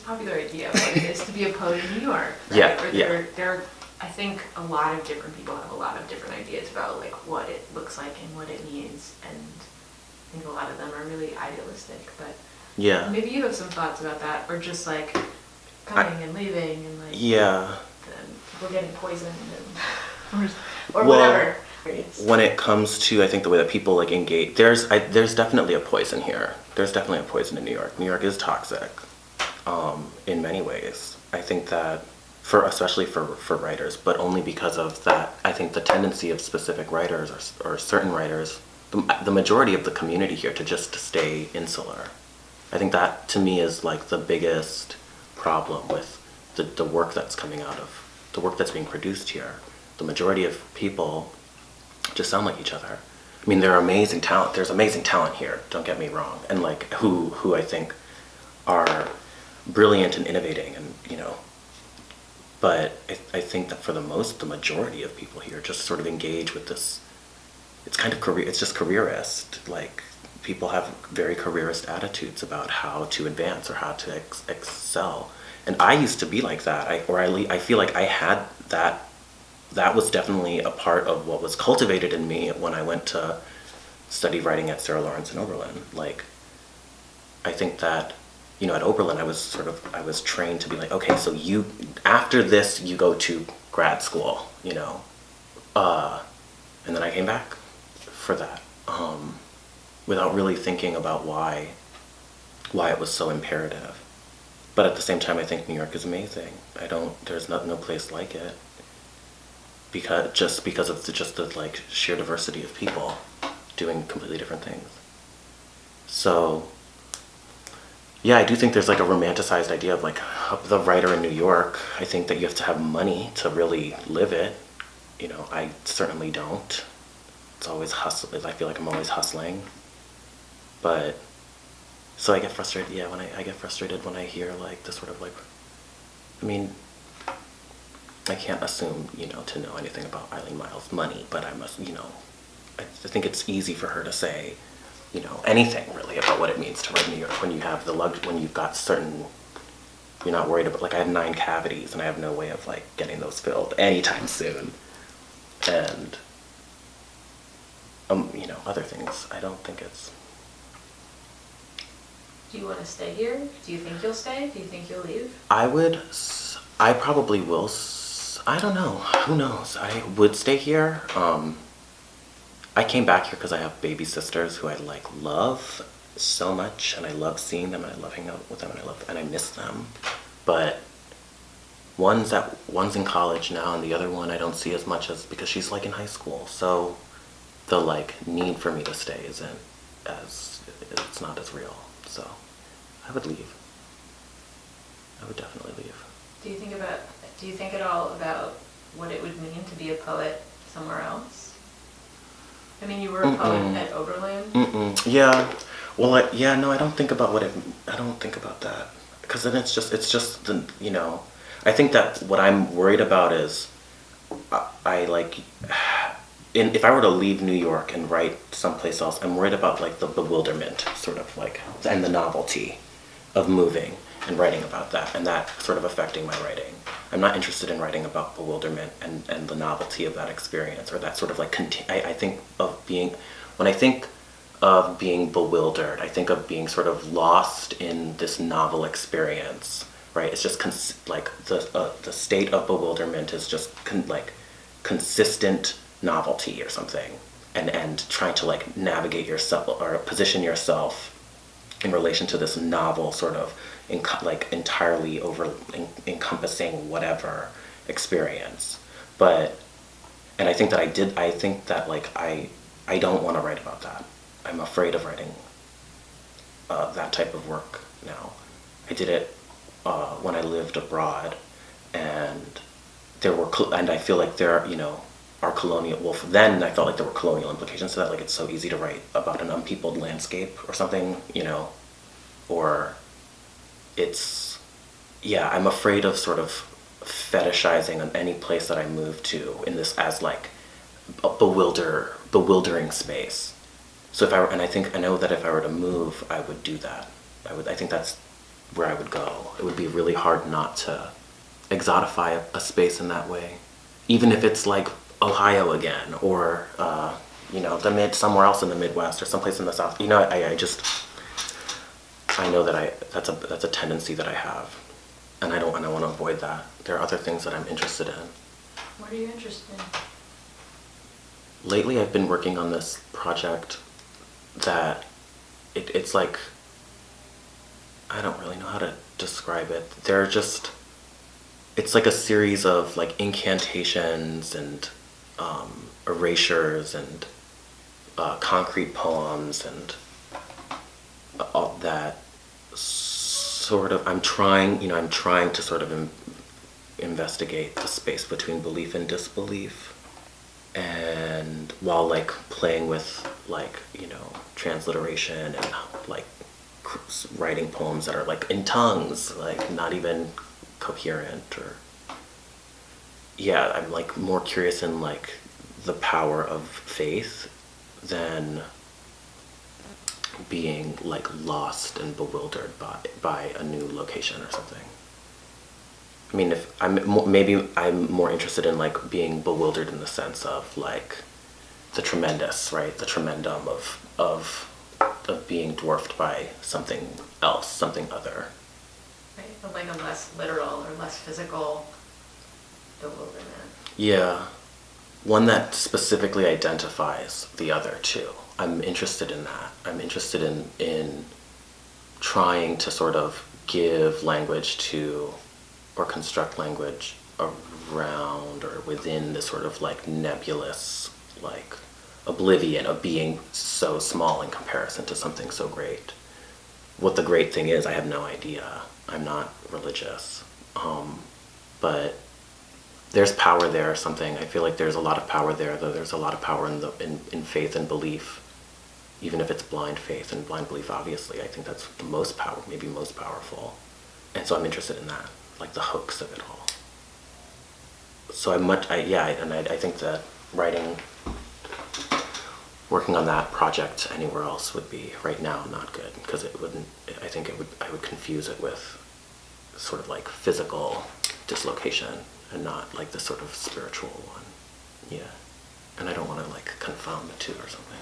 popular idea of what it is to be a poet in New York, right? Yeah, Or yeah. there, I think a lot of different people have a lot of different ideas about like what it looks like and what it means, and I think a lot of them are really idealistic, but Yeah. maybe you have some thoughts about that, or just like coming and leaving and like Yeah. people getting poisoned and, or Well, whatever. when it comes to, I think, the way that people like engage, there's definitely a poison here. There's definitely a poison in New York. New York is toxic, in many ways. I think that especially for writers, but only because of that. I think the tendency of specific writers or certain writers, the majority of the community here, to just stay insular. I think that to me is like the biggest problem with the work that's coming out of the work that's being produced here. The majority of people just sound like each other. I mean, there's amazing talent here, don't get me wrong, and like who I think are brilliant and innovating, and but I think that for the majority of people here just sort of engage with this. It's just careerist. Like, people have very careerist attitudes about how to advance or how to excel. And I used to be like that. I feel like I had that. That was definitely a part of what was cultivated in me when I went to study writing at Sarah Lawrence in Oberlin. Like, I think that, at Oberlin, I was trained to be like, okay, so after this, you go to grad school, and then I came back for that, without really thinking about why it was so imperative. But at the same time, I think New York is amazing. There's no place like it. Because of the like sheer diversity of people doing completely different things. So, yeah, I do think there's like a romanticized idea of like the writer in New York. I think that you have to have money to really live it. I certainly don't. It's always hustle. I feel like I'm always hustling. But so I get frustrated. Yeah, when I get frustrated when I hear like the sort of like, I mean, I can't assume, to know anything about Eileen Myles' money, but I must, I think it's easy for her to say, anything really about what it means to write in New York when you have when you've got certain, you're not worried about, like, I have 9 cavities and I have no way of like getting those filled anytime soon. And, other things, I don't think it's. Do you want to stay here? Do you think you'll stay? Do you think you'll leave? I probably will. I don't know. Who knows? I would stay here. I came back here because I have baby sisters who I like love so much, and I love seeing them, and I love hanging out with them, and I miss them. But one's in college now, and the other one I don't see as much as because she's like in high school. So the like need for me to stay it's not as real. So I would leave. I would definitely leave. Do you think at all about what it would mean to be a poet somewhere else? I mean, you were a poet at Oberlin. Yeah. Well, no, I don't think about I don't think about that. Because then it's just the, I think that what I'm worried about is, if I were to leave New York and write someplace else, I'm worried about like the bewilderment, sort of like, and the novelty of moving and writing about that, and that sort of affecting my writing. I'm not interested in writing about bewilderment and the novelty of that experience, or that sort of like, I think of being, when I think of being bewildered, I think of being sort of lost in this novel experience, right? It's just like the state of bewilderment is just like consistent novelty or something, and trying to like navigate yourself or position yourself in relation to this novel sort of like entirely encompassing whatever experience. And I think that like I don't want to write about that. I'm afraid of writing that type of work now. I did it when I lived abroad, and I feel like there are colonial, well, then I felt like there were colonial implications to that. Like, it's so easy to write about an unpeopled landscape or something, or I'm afraid of sort of fetishizing on any place that I move to in this as like a bewildering space. So I know that if I were to move, I would do that. I think that's where I would go. It would be really hard not to exotify a space in that way. Even if it's like Ohio again, or somewhere else in the Midwest, or someplace in the South. I know that that's a tendency that I have, and I want to avoid that. There are other things that I'm interested in. What are you interested in? Lately, I've been working on this project that it's like, I don't really know how to describe it. It's like a series of like incantations and erasures and concrete poems and all that sort of. I'm trying to sort of investigate the space between belief and disbelief, and while like playing with like transliteration and like writing poems that are like in tongues, like not even coherent. Or I'm like more curious in like the power of faith than being like lost and bewildered by a new location or something. I mean, if I'm more interested in like being bewildered in the sense of like the tremendous, right? The tremendum of being dwarfed by something else, something other. Right, but like a less literal or less physical bewilderment. Yeah, one that specifically identifies the other too. I'm interested in that. I'm interested in trying to sort of give language to, or construct language around or within this sort of like nebulous, like oblivion of being so small in comparison to something so great. What the great thing is, I have no idea. I'm not religious. But there's power there or something. I feel like there's a lot of power there, though there's a lot of power in faith and belief. Even if it's blind faith and blind belief, obviously, I think that's the most powerful. And so I'm interested in that, like the hooks of it all. So I think that working on that project anywhere else would be right now not good, because I would confuse it with sort of like physical dislocation and not like the sort of spiritual one. Yeah. And I don't want to like confound the two or something.